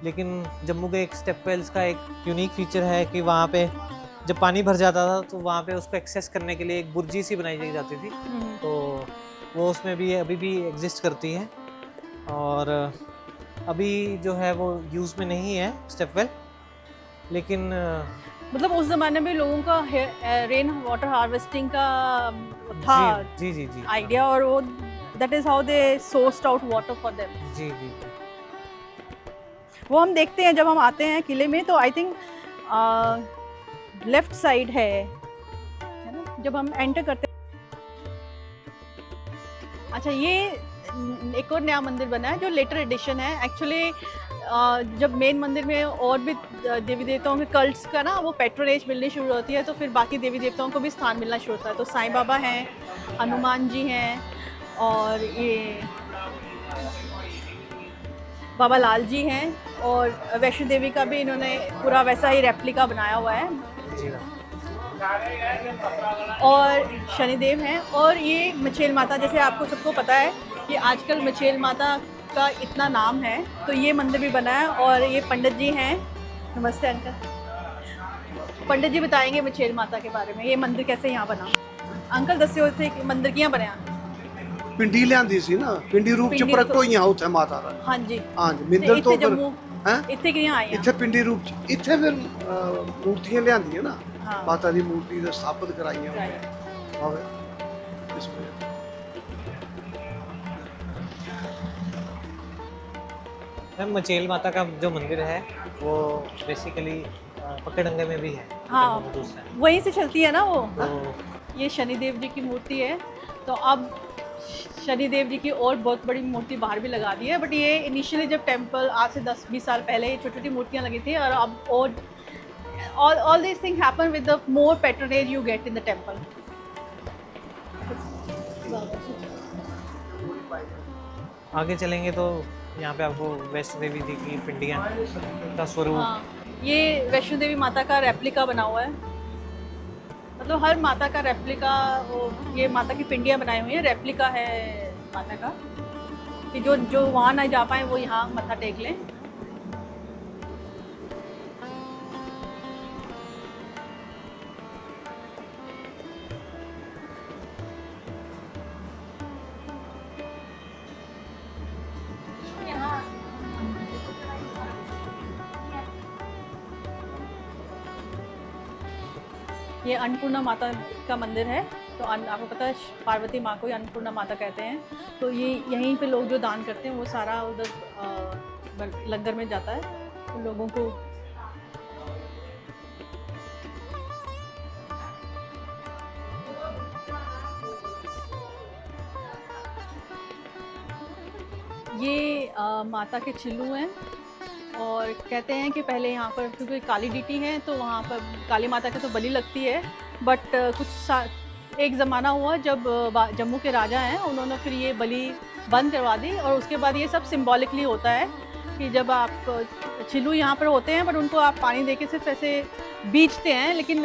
लेकिन जम्मू के एक स्टेपवेल्स का एक यूनिक फीचर है कि वहाँ पे जब पानी भर जाता था तो वहाँ पे उसको एक्सेस करने के लिए एक बुर्जी सी बनाई जाती थी। तो वो उसमें भी अभी भी एग्जिस्ट करती है, और अभी जो है वो यूज़ में नहीं है स्टेपवेल, लेकिन मतलब उस ज़माने में लोगों का रेन वाटर हार्वेस्टिंग का था जी जी जी आइडिया, और वो that is how they sourced out water for them. जी जी। वो हम देखते हैं जब हम आते हैं किले में, तो आई थिंक लेफ्ट साइड है ना, जब हम एंटर करते हैं। अच्छा, ये एक और नया मंदिर बना है जो लेटर एडिशन है। एक्चुअली जब मेन मंदिर में और भी देवी देवताओं के कल्ट्स का ना वो पैट्रोनेज मिलनी शुरू होती है, तो फिर बाकी देवी देवताओं को भी स्थान मिलना शुरू होता है। तो साईं बाबा हैं, हनुमान जी हैं, और ये बाबा लाल जी हैं, और वैष्णो देवी का भी इन्होंने पूरा वैसा ही रेप्लिका बनाया हुआ है, जी मैम। और शनिदेव हैं, और ये मछेल माता, जैसे आपको सबको पता है कि आजकल मछेल माता का इतना नाम है, तो ये मंदिर भी बना है। और ये पंडित जी हैं, नमस्ते अंकल। पंडित जी बताएंगे मछेल माता के बारे में, ये मंदिर कैसे यहाँ बना। अंकल दस्यो थे कि मंदिर कियां बनया। पिंडी लियांदी सी ना, पिंडी रूप च पिंडी प्रगट तो- होईयां उत्थे माता दा। हाँ जी, हाँ जी, ते मिंदर इत्थे तो फिर जम्मू हैं इत्थे कियां आए इत्थे पिंडी रूप च इत्थे फिर मूर्तियां लियांदियां ना, हाँ। माता दी मूर्ति दे स्थापित कराईयां Right. आवे इस वजह मैम मचेल माता का जो मंदिर है वो बेसिकली पकड़ंगे में भी है। हाँ। वो दूसरा है। वहीं से चलती है ना वो। तो ये शनिदेव जी की मूर्ति है, तो अब शनिदेव जी की और बहुत बड़ी मूर्ति बाहर भी लगा दी है, बट ये इनिशियली जब टेम्पल आज से 10-20 साल पहले ये छोटी छोटी मूर्तियाँ लगी थी, और अब और all these things happen with the more patronage you get in the temple. आगे चलेंगे तो यहाँ पे आपको वैष्णो देवी जी की पिंडियाँ का स्वरूप। हाँ, ये वैष्णो देवी माता का रेप्लिका बना हुआ है, मतलब हर माता का रेप्लिका, ये माता की पिंडियाँ बनाई हुई है, रेप्लिका है माता का, कि जो वहाँ ना जा पाए वो यहाँ मत्था टेक लें। ये अन्नपूर्णा माता का मंदिर है, तो आपको पता है पार्वती माँ को ही अन्नपूर्णा माता कहते हैं, तो ये यहीं पे लोग जो दान करते हैं वो सारा उधर लंगर में जाता है, तो लोगों को ये माता के चिल्लू हैं, और कहते हैं कि पहले यहाँ पर क्योंकि काली डीटी है तो वहाँ पर काली माता की तो बलि लगती है, बट एक ज़माना हुआ जब जम्मू के राजा हैं उन्होंने फिर ये बलि बंद करवा दी, और उसके बाद ये सब सिंबॉलिकली होता है कि जब आप चिल्लू यहाँ पर होते हैं बट उनको आप पानी देके सिर्फ ऐसे बीचते हैं, लेकिन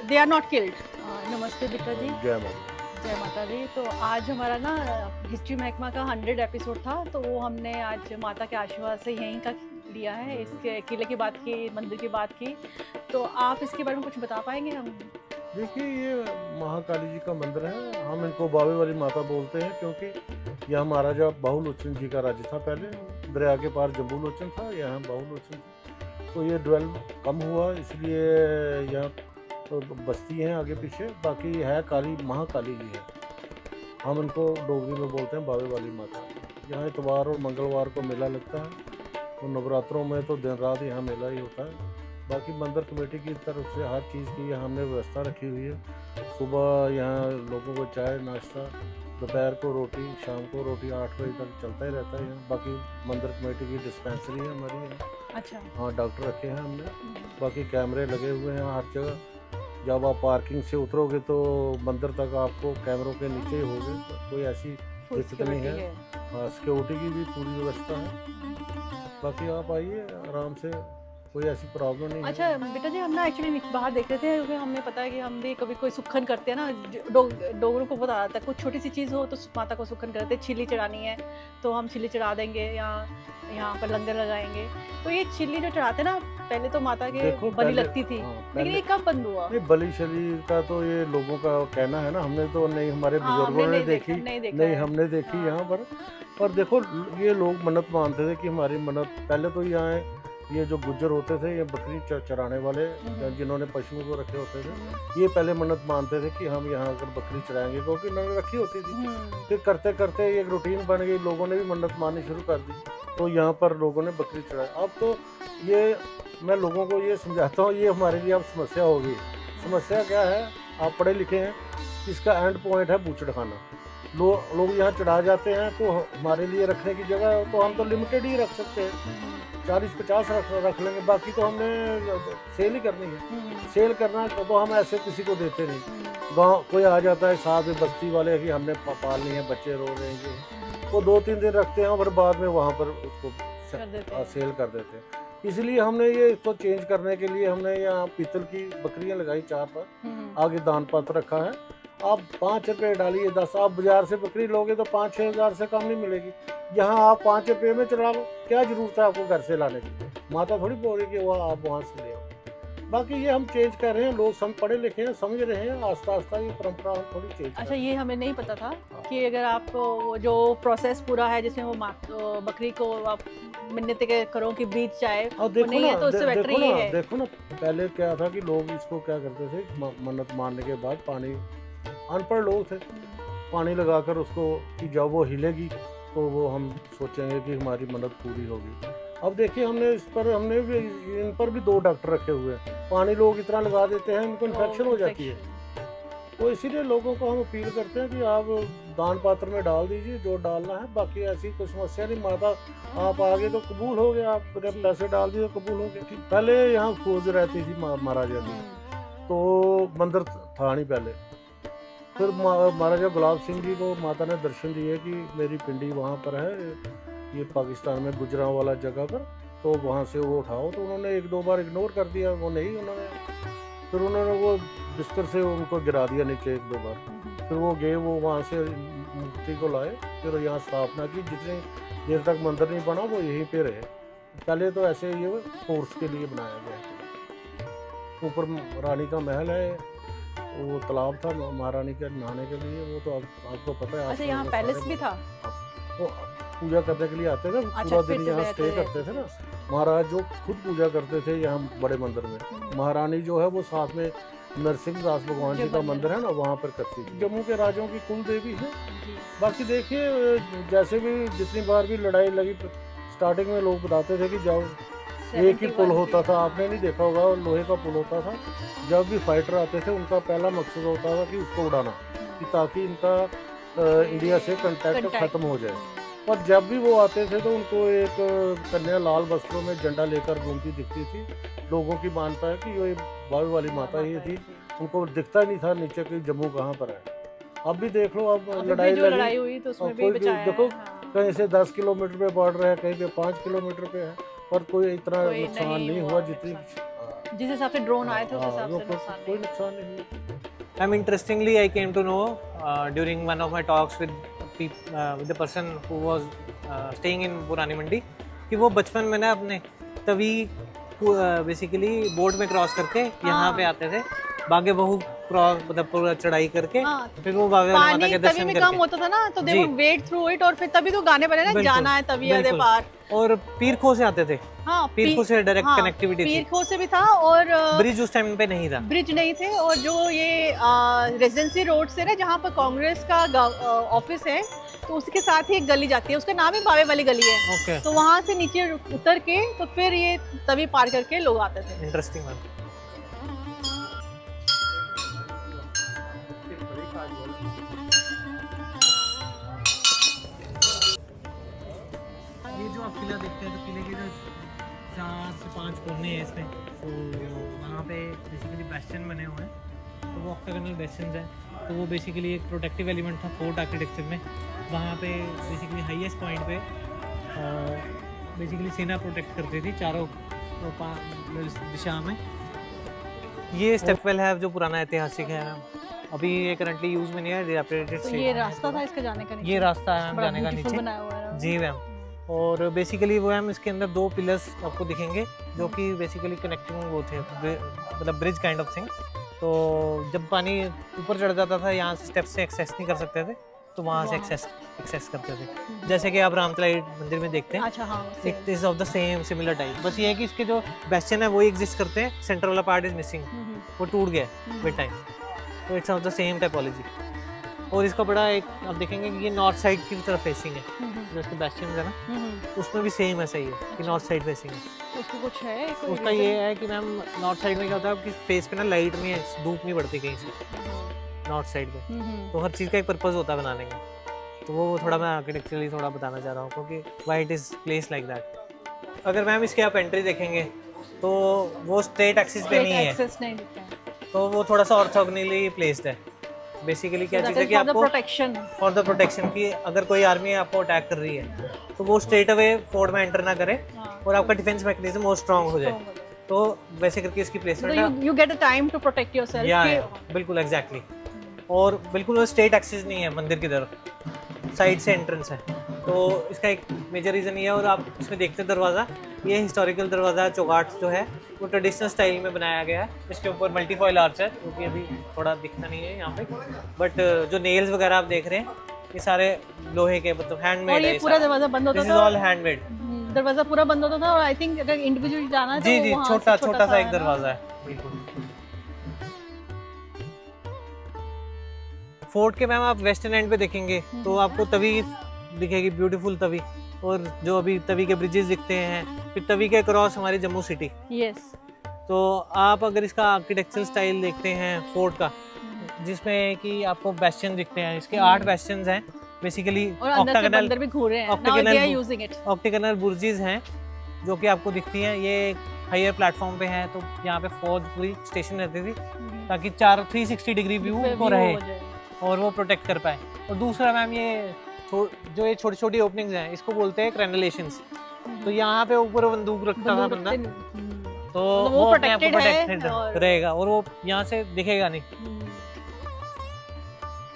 दे आर नॉट किल्ड। नमस्ते बेटा जी। जय माता। जय माता दी। तो आज हमारा ना हिस्ट्री महकमा का 100 एपिसोड था, तो वो हमने आज माता के आशीर्वाद से यहीं का लिया है, इसके किले की बात की, मंदिर की बात की, तो आप इसके बारे में कुछ बता पाएंगे हम। देखिए ये महाकाली जी का मंदिर है, हम इनको बावे वाली माता बोलते हैं क्योंकि यहाँ महाराजा बाहुलोचन जी का राज्य था पहले, दरिया के पार जम्बूलोचन था, यहाँ बाहुलोचन था, तो ये डेवलप कम हुआ इसलिए यहाँ तो बस्ती हैं आगे पीछे, बाकी है काली महाकाली जी है, हम इनको डोगरी में बोलते हैं बावे वाली माता। यहाँ इतवार और मंगलवार को मेला लगता है, तो नवरात्रों में तो दिन रात यहाँ मेला ही होता है। बाकी मंदिर कमेटी की तरफ से हर चीज़ की यहाँ हमने व्यवस्था रखी हुई है, सुबह यहाँ लोगों को चाय नाश्ता, दोपहर को रोटी, शाम को रोटी 8 बजे तक चलता ही रहता है यहाँ। बाकी मंदिर कमेटी की डिस्पेंसरी है हमारी यहाँ। अच्छा। हाँ, डॉक्टर रखे हैं हमने, बाकी कैमरे लगे हुए हैं हर जगह। जब आप पार्किंग से उतरोगे तो मंदिर तक आपको कैमरों के नीचे ही होगे, तो कोई ऐसी दिक्कत नहीं है। हाँ, सिक्योरिटी की भी पूरी व्यवस्था है, बाकी आप आइए आराम से, कोई ऐसी प्रॉब्लम नहीं है। अच्छा बेटा जी, हम ना एक्चुअली बाहर देख रहे थे क्योंकि हमें पता है कि हम भी कभी कोई सुखन करते हैं ना, डोगरों को पता आता है कुछ छोटी सी चीज़ हो तो माता को सुखन करते हैं, छिली चढ़ानी है तो हम छिली चढ़ा देंगे, यहाँ पर लंगर लगाएंगे। तो ये छिली जो चढ़ाते हैं ना, पहले तो माता के बलि लगती थी, लेकिन ये कब बंद हुआ? ये बलि शरीर का तो ये लोगों का कहना है ना, हमने तो नहीं, हमारे बुजुर्गों ने देखी नहीं, हमने देखी यहाँ पर देखो ये लोग मन्नत मानते थे कि हमारी मन्नत, पहले तो यहाँ ये जो गुज्जर होते थे, ये बकरी चराने वाले जिन्होंने पशुओं को रखे होते थे, ये पहले मन्नत मानते थे कि हम यहाँ अगर बकरी चराएंगे, क्योंकि इन्होंने रखी होती थी। फिर करते करते एक रूटीन बन गई, लोगों ने भी मन्नत माननी शुरू कर दी, तो यहाँ पर लोगों ने बकरी चढ़ाई। अब तो ये मैं लोगों को ये समझाता हूँ, ये हमारे लिए अब समस्या हो गई। समस्या क्या है, आप पढ़े लिखे हैं, इसका एंड पॉइंट है बूचड़ खाना। लोग यहाँ चढ़ा जाते हैं, तो हमारे लिए रखने की जगह तो हम तो लिमिटेड ही रख सकते हैं, 40-50 रख लेंगे, बाकी तो हमने सेल ही करनी है। सेल करना तो हम ऐसे किसी को देते नहीं। गांव कोई आ जाता है साथ में बस्ती वाले कि हमने पालनी है, बच्चे रो रहे हैं, वो 2-3 दिन रखते हैं और बाद में वहाँ पर उसको कर देते हैं। सेल कर देते हैं। इसलिए हमने ये इसको चेंज करने के लिए हमने यहाँ पीतल की बकरियाँ लगाई 4 पर, आगे दान पात्र रखा है। आप 5 रुपये डालिए 10, आप बाजार से बकरी लोगे तो 5-6 हज़ार से कम नहीं मिलेगी। यहाँ आप 5 रुपये में चला लो, क्या जरूरत है आपको घर से लाने की? माता थोड़ी बोल रही कि वह आप वहाँ से ले आओ। बाकी ये हम चेंज कर रहे हैं, लोग सब पढ़े लिखे हैं, समझ रहे हैं, आस्ता आस्ता ये परंपरा हम थोड़ी चेंज कर अच्छा, रहे हैं। ये हमें नहीं पता था कि अगर आपको वो जो प्रोसेस पूरा है जिसमें वो बकरी को आप मिन्नत करो कि बीच जाए, और देखो नहीं है तो उससे बेटर ये है। देखो ना पहले क्या था कि लोग इसको क्या करते थे, मन्नत मानने के बाद पानी, अनपढ़ लोग थे, पानी लगाकर उसको कि जब वो हिलेगी तो वो हम सोचेंगे कि हमारी मन्नत पूरी होगी। अब देखिए हमने भी इन पर भी 2 डॉक्टर रखे हुए हैं। पानी लोग इतना लगा देते हैं, इनको इन्फेक्शन हो जाती है। तो इसीलिए लोगों को हम अपील करते हैं कि आप दान पात्र में डाल दीजिए जो डालना है, बाकी ऐसी कोई समस्या नहीं। माता आप आगे तो कबूल हो गया, आप पैसे डाल दिए तो कबूल हो गया। पहले यहाँ फौज रहती थी महाराजा की, तो मंदिर था नहीं पहले। फिर महाराजा गुलाब सिंह जी को माता ने दर्शन दिए कि मेरी पिंडी वहाँ पर है, ये पाकिस्तान में गुजरांवाला जगह पर, तो वहाँ से वो उठाओ। तो उन्होंने 1-2 बार इग्नोर कर दिया, वो नहीं उन्होंने, फिर उन्होंने वो बिस्तर से उनको गिरा दिया नीचे 1-2 बार। फिर वो गए, वो वहाँ से मूर्ति को लाए, फिर यहाँ स्थापना की। जितनी देर तक मंदिर नहीं बना वो यहीं पे रहे। पहले तो ऐसे ये फोर्स के लिए बनाया गया। ऊपर रानी का महल है, वो तालाब था महारानी के नहाने के लिए, वो तो आपको पता है। अच्छा, यहाँ पैलेस भी था? वो पूजा करने के लिए आते थे, पूरा दिन यहाँ स्टे करते थे ना। महाराज जो खुद पूजा करते थे यहाँ बड़े मंदिर में। महारानी जो है वो साथ में नरसिंह दास भगवान जी का मंदिर है ना, वहाँ पर करती थी। जम्मू के राजाओं की कुल देवी है। बाकी देखिए जैसे भी जितनी बार भी लड़ाई लगी, स्टार्टिंग में लोग बताते थे कि जब एक ही पुल होता था, आपने नहीं देखा होगा, लोहे का पुल होता था। जब भी फाइटर आते थे उनका पहला मकसद होता था कि उसको उड़ाना, कि ताकि इनका इंडिया से कांटेक्ट खत्म हो जाए। पर जब भी वो आते थे तो उनको एक कन्या लाल वस्त्रों में झंडा लेकर घूमती दिखती थी। लोगों की मानता है कि ये बावी वाली माता ही थी, उनको दिखता ही नहीं था नीचे कि जम्मू कहाँ पर है। अब भी देख लो, अब लड़ाई हुई तो उसमें भी कोई बचाया देखो है। कहीं से 10 किलोमीटर पे बॉर्डर है, कहीं पे 5 किलोमीटर पे है, पर कोई इतना नुकसान नहीं हुआ जितनी जिस हिसाब से ड्रोन आए थे उस हिसाब से कोई नुकसान नहीं हुआ। I mean, interestingly, I came to know during one of my talks with the person who was staying in पुरानी मंडी कि वो बचपन में ना अपने तवी बेसिकली बोट में क्रॉस करके यहाँ पे आते थे, बागे बहू क्रॉस मतलब पूरा चढ़ाई करके, फिर वो बागे वाली माता के दर्शन करके। कम होता था ना तो they would wait through it, और फिर तभी तो गाने बने ना, जाना है तभी आधे पार। और पीर खो से आते थे। हाँ, पीर खो से डायरेक्ट कनेक्टिविटी थी। पीर खो से भी था, और ब्रिज उस टाइम पे नहीं था, ब्रिज नहीं थे। और जो ये रेजिडेंसी रोड से ना, जहाँ पर कांग्रेस का ऑफिस है, तो उसके साथ ही एक गली जाती है, उसका नाम ही बावे वाली गली है। ओके। तो वहाँ से नीचे उतर के तो फिर ये तभी पार करके लोग आते थे। Interesting ma'am. ये जो आप किला देखते हैं, तो किले के जो 4 से 5 कोने हैं इसमें, तो वहाँ पे बेसिकली बेस्टियन बने हुए हैं। तो वो ऑक्टागोनल बेस्टियंस हैं, तो वो बेसिकली एक प्रोटेक्टिव एलिमेंट था फोर्ट आर्किटेक्चर में। वहाँ पे बेसिकली हाईएस्ट पॉइंट पे बेसिकली सेना प्रोटेक्ट करती थी चारों दिशा में। ये स्टेप वेल है जो पुराना ऐतिहासिक है, अभी ये करंटली यूज में नहीं है, डिलैपिडेटेड तो ये रास्ता था इसका जाने का? ये रास्ता है जाने का नीचे बनाया हुआ है। जी मैम। और बेसिकली वो मैम इसके अंदर 2 पिलर्स आपको दिखेंगे जो कि बेसिकली कनेक्टिंग वो थे, मतलब ब्रिज काइंड ऑफ थिंग। तो जब पानी ऊपर चढ़ जाता था, यहाँ से स्टेप से एक्सेस नहीं कर सकते थे, तो वहाँ से एक्सेस करते थे। जैसे कि आप रामतलाई मंदिर में देखते हैं। अच्छा, हाँ, it is of the same similar type. बस ये है कि इसके जो बेस्टियन है वो एग्जिस्ट करते हैं, सेंटर वाला पार्ट इज मिसिंग, वो टूट गया विद टाइम। तो it's of the same typology. और इसका बड़ा एक आप देखेंगे कि ये नॉर्थ साइड की तरफ फेसिंग है, जो इसके बेस्टियन है ना, उसमें भी सेम ऐसा ही है कि नॉर्थ साइड फेसिंग है। उसको कुछ है, उसका ये है कि मैम नॉर्थ साइड में क्या होता है कि फेस पे ना लाइट नहीं है, धूप नहीं पड़ती कहीं से नॉर्थ साइड पे, तो हर चीज़ का एक पर्पस होता है बनाने का। तो वो थोड़ा मैं आर्किटेक्चरली थोड़ा बताना चाह रहा हूँ, क्योंकि why it is place like that. अगर मैम इसके आप एंट्री देखेंगे तो वो स्ट्रेट एक्सिस पे नहीं है, नहीं दिखता है, तो वो थोड़ा सा ऑर्थोगोनली प्लेस्ड है। बेसिकली क्या चीज़ है कि आपको प्रोटेक्शन, फॉर द प्रोटेक्शन की अगर कोई आर्मी आपको अटैक कर रही है तो वो स्ट्रेट अवे फोर्ट में एंटर ना करे और आपका डिफेंस मैकेनिज्म वो स्ट्रांग हो जाए। तो वैसे करके इसकी प्लेसमेंट है। You get a time to protect yourself. या बिल्कुल एग्जैक्टली। और बिल्कुल वो स्ट्रेट एक्सेस नहीं है मंदिर की तरफ, साइड से एंट्रेंस है। तो इसका एक मेजर रीज़न ये है। और आप इसमें देखते हैं दरवाज़ा, ये हिस्टोरिकल दरवाज़ा चौगाट जो है वो ट्रेडिशनल स्टाइल में बनाया गया है। इसके ऊपर मल्टीफॉयल आर्च है जो कि अभी थोड़ा दिखता नहीं है यहाँ पे, बट जो नेल्स वगैरह आप देख रहे हैं ये सारे लोहे के, मतलब हैंडमेड है। ये पूरा दरवाज़ा बंद होता था, दिस इज ऑल हैंडमेड। दरवाज़ा पूरा बंद होता था और आई थिंक अगर इंडिविजुअली जाना है तो जी वहाँ छोटा से छोटा सा एक दरवाज़ा है बिल्कुल। फोर्ट के मैम आप वेस्टर्न एंड पे देखेंगे तो आपको तवी दिखेगी, ब्यूटीफुल तवी, और जो अभी तवी के ब्रिजेस दिखते हैं, फिर तवी के क्रॉस हमारी जम्मू सिटी। यस। तो आप अगर इसका आर्किटेक्चरल स्टाइल देखते हैं फोर्ट का, जिसमें कि आपको बेस्टियन दिखते हैं, इसके 8 बेस्टियंस हैं बेसिकली। अंदर भी घूर रहे हैं, now they are using it। ऑक्टेगोनल बुर्जेस हैं जो कि आपको दिखती हैं। ये हायर प्लेटफॉर्म पे है, तो यहाँ पे फौज पूरी स्टेशन रहती थी ताकि 360 डिग्री व्यू को रहे और वो प्रोटेक्ट कर पाए। और दूसरा मैम ये जो ये छोटी छोटी ओपनिंग्स हैं इसको बोलते हैं क्रेनलेशंस। तो यहाँ पे ऊपर बंदूक रखता था बंदा, तो वो अपने आप को प्रोटेक्टेड रहेगा और वो यहाँ से दिखेगा नहीं।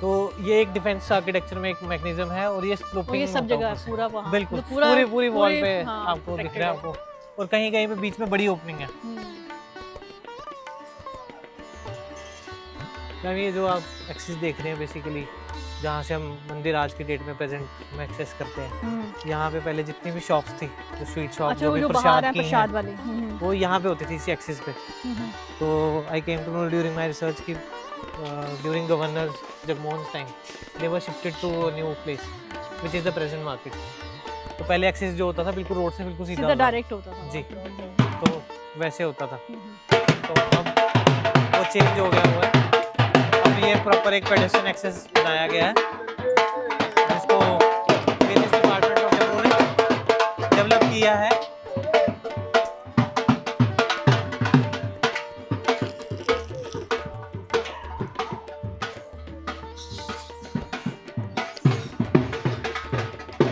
तो ये एक डिफेंस आर्किटेक्चर में एक मैकेनिज्म है। और ये स्लोपिंग, ये सब जगह पूरा वहाँ बिल्कुल पूरी वॉल पे आपको दिख रहा है आपको, और कहीं कहीं पे बीच में बड़ी ओपनिंग है। मैम ये जो आप एक्सेस देख रहे हैं बेसिकली जहाँ से हम मंदिर आज की डेट में प्रेजेंट में एक्सेस करते हैं, यहाँ पे पहले जितनी भी शॉप्स थी, जो स्वीट शॉप जो भी प्रसाद वाली, वो यहाँ पे होती थी इसी एक्सेस पे। तो I came to know during my research कि during governor Jagmohan time they were shifted to a new place which is the present market. तो पहले एक्सेस जो होता था बिल्कुल रोड से बिल्कुल सीधा डायरेक्ट होता था जी, तो वैसे होता था। तो अब वो चेंज हो गया हुआ है, अब ये प्रॉपर एक पेडेस्ट्रियन एक्सेस बनाया गया है जिसको वेरियस डिपार्टमेंट ऑफ जम्मू ने डेवलप किया है।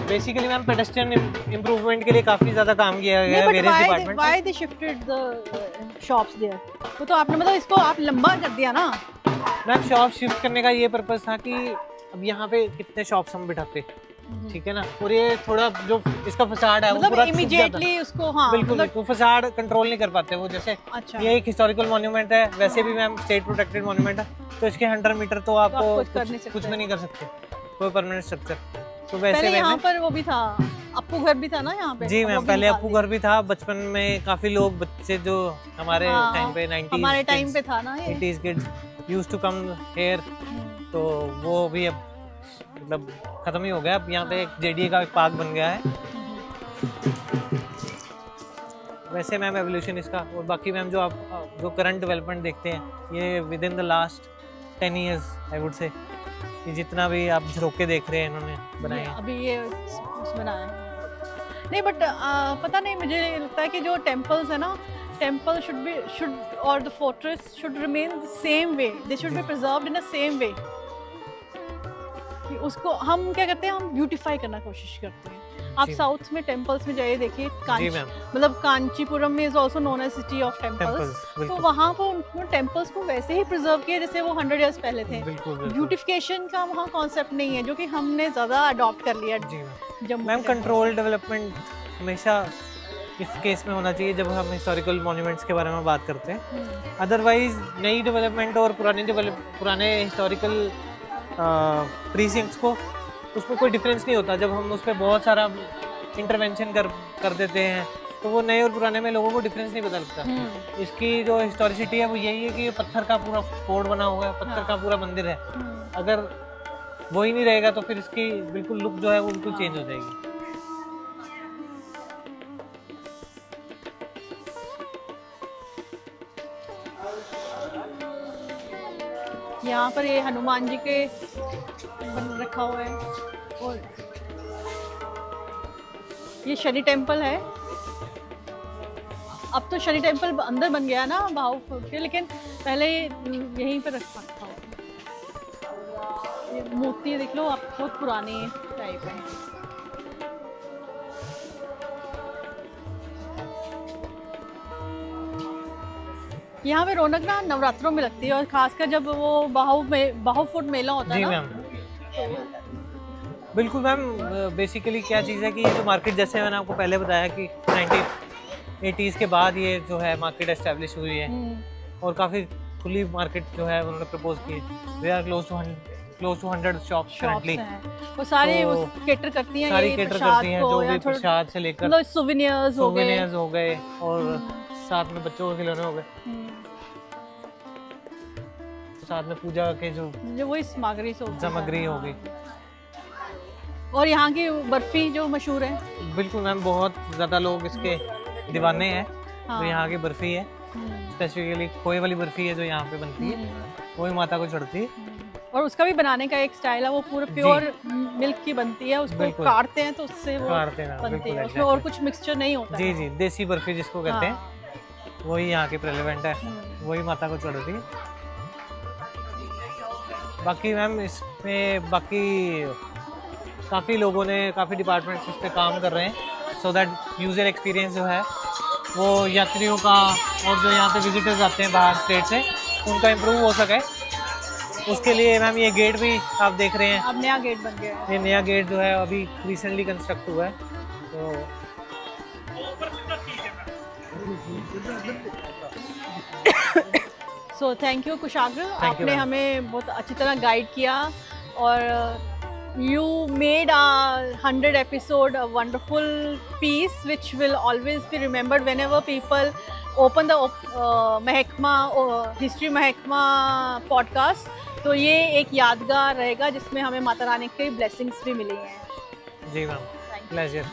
बेसिकली मैम पेडेस्ट्रियन इम्प्रूवमेंट के लिए काफी ज्यादा काम किया गया है various department. Why they shifted the shops there? वो तो आपने मतलब इसको आप लंबा कर दिया ना मैम। शॉप शिफ्ट करने का ये पर्पस था कि अब यहाँ पे कितने शॉप्स हम बिठाते, ठीक है ना, और ये थोड़ा जो इसका फसाड है वो पूरा इमीडिएटली उसको बिल्कुल वो फसाड कंट्रोल नहीं कर पाते वो। जैसे ये एक हिस्टोरिकल मॉन्यूमेंट है, वैसे भी मैम स्टेट प्रोटेक्टेड मॉन्यूमेंट है, तो इसके 100 मीटर तो आपको कुछ भी नहीं कर सकते, कोई परमानेंट स्ट्रक्चर। तो वैसे यहाँ पर वो भी था, अप्पू घर भी था ना यहाँ पे। जी मैम, पहले अप्पू घर भी था। बचपन में काफी लोग बच्चे जो हमारे टाइम पे 90s हमारे टाइम पे था ना, 80s kids used to come here, तो वो भी अब मतलब खत्म ही हो गया। अब यहाँ पे एक जेडीए का एक पार्क बन गया है। वैसे मैम एवोल्यूशन इसका, और बाकी मैम जो आप जो करंट डेवलपमेंट देखते हैं ये with in the last 10 years I would say, ये जितना भी आप झरोके देख रहे हैं इन्होंने बनाए हैं अभी ये बनाया है। नहीं बट पता नहीं, मुझे लगता है कि जो टेम्पल्स है ना, टेम्पल शुड और the fortress should remain the same way, they should be preserved in a same way. उसको हम क्या करते हैं, हम ब्यूटीफाई करना कोशिश करते हैं। आप साउथ में टेम्पल्स में जाइए, देखिए मतलब कांचीपुरम में is also known as city of temples. तो वहाँ पर उन्होंने टेम्पल्स को वैसे ही प्रिजर्व किया जैसे वो 100 years पहले थे। ब्यूटिफिकेशन का वहाँ कॉन्सेप्ट नहीं है, जो कि हमने ज़्यादा अडॉप्ट कर लिया जम्मू। मैम कंट्रोल डेवलपमेंट हमेशा इस केस में होना चाहिए जब हम हिस्टोरिकल मॉन्यूमेंट्स के बारे में बात करते हैं। अदरवाइज नई डेवलपमेंट और पुराने हिस्टोरिकल प्रीसिंक्ट्स को उसमें कोई डिफरेंस नहीं होता। जब हम उस पर बहुत सारा इंटरवेंशन कर देते हैं तो वो नए और पुराने में लोगों को डिफरेंस नहीं पता लगता। इसकी जो हिस्टोरिसिटी है वो यही है कि ये पत्थर का पूरा फोर्ट बना हुआ है, पत्थर का पूरा मंदिर है। अगर वो ही नहीं रहेगा तो फिर इसकी बिल्कुल लुक जो है वो बिल्कुल चेंज हो जाएगी। यहाँ पर ये हनुमान जी के बन रखा हुआ है, और ये शनि टेम्पल है। अब तो शनि टेम्पल अंदर बन गया ना भाव के, लेकिन पहले यहीं पर रखा था। ये मूर्ति देख लो आप, बहुत पुरानी टाइप है। यहाँ पे रौनक ना नवरात्रों में लगती है, और खासकर जब वो बाहु फूट मेला होता है जी ना। मैम, बिल्कुल मैम। बेसिकली क्या चीज़ है कि ये जो मार्केट, जैसे मैंने आपको पहले बताया कि 1980s के बाद ये जो है मार्केट एस्टेब्लिश हुई है, और काफ़ी खुली मार्केट जो है उन्होंने प्रपोज की है। We are close to 100 shops currently. वो सारी तो केटर करती हैं, सारी ये केटर प्रसाद करती हैं, को जो या भी थोड़ा- प्रसाद से लेकर मतलब सोवेनियर्स हो गए। सोवेनियर्स हो गए, और साथ में बच्चों के खिलौने हो गए, साथ में पूजा के जो जो वही सामग्री से होती है। सामग्री होगी। और यहाँ की बर्फी जो मशहूर है। बिल्कुल मैम, बहुत ज़्यादा लोग इसके दीवाने हैं। हाँ। तो यहाँ की बर्फ़ी है, स्पेसिफिकली खोए वाली बर्फ़ी है जो यहाँ पे बनती है, वही माता को चढ़ती है। और उसका भी बनाने का एक स्टाइल है, वो पूरा प्योर मिल्क की बनती है, उसको बिल्कुल। काटते हैं तो उससे वो काटते हैं, बनती बिल्कुल है, उसमें exactly। और कुछ मिक्सचर नहीं होता जी है। जी, देसी बर्फ़ी जिसको कहते हैं, हाँ। वही यहाँ की प्रेलेवेंट है, वही माता को चढ़ती है। बाकी मैम इसमें बाकी काफ़ी लोगों ने, काफ़ी डिपार्टमेंट्स इस पे काम कर रहे हैं, सो दैट यूज़र एक्सपीरियंस जो है वो यात्रियों का, और जो यहाँ पे विजिटर्स आते हैं बाहर स्टेट से, उनका इम्प्रूव हो सके। उसके लिए मैम ये गेट भी आप देख रहे हैं, अब नया गेट बन गया है। ये नया गेट जो है अभी रिसेंटली कंस्ट्रक्ट हुआ है। तो so thank you Kushagra, you, आपने ma'am। हमें बहुत अच्छी तरह गाइड किया, और you made a 100 episode a wonderful piece which will always be remembered whenever people open the महकमा हिस्ट्री महकमा पॉडकास्ट। तो ये एक यादगार रहेगा जिसमें हमें माता रानी के ब्लेसिंग्स भी मिली हैं। जी मैम, प्लेजर।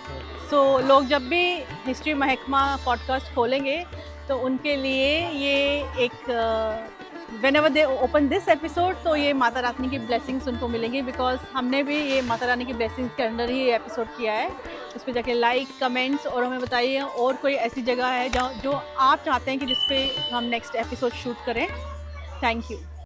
सो लोग जब भी हिस्ट्री महकमा पॉडकास्ट खोलेंगे तो उनके लिए ये एक whenever they open this episode, तो ये माता रानी की ब्लेसिंग्स उनको मिलेंगी, बिकॉज हमने भी ये माता रानी की ब्लेसिंग्स के अंडर ही ये एपिसोड किया है। उस पर जाके लाइक, कमेंट्स, और हमें बताइए और कोई ऐसी जगह है जो आप चाहते हैं कि जिस पे हम नेक्स्ट एपिसोड शूट करें। Thank you.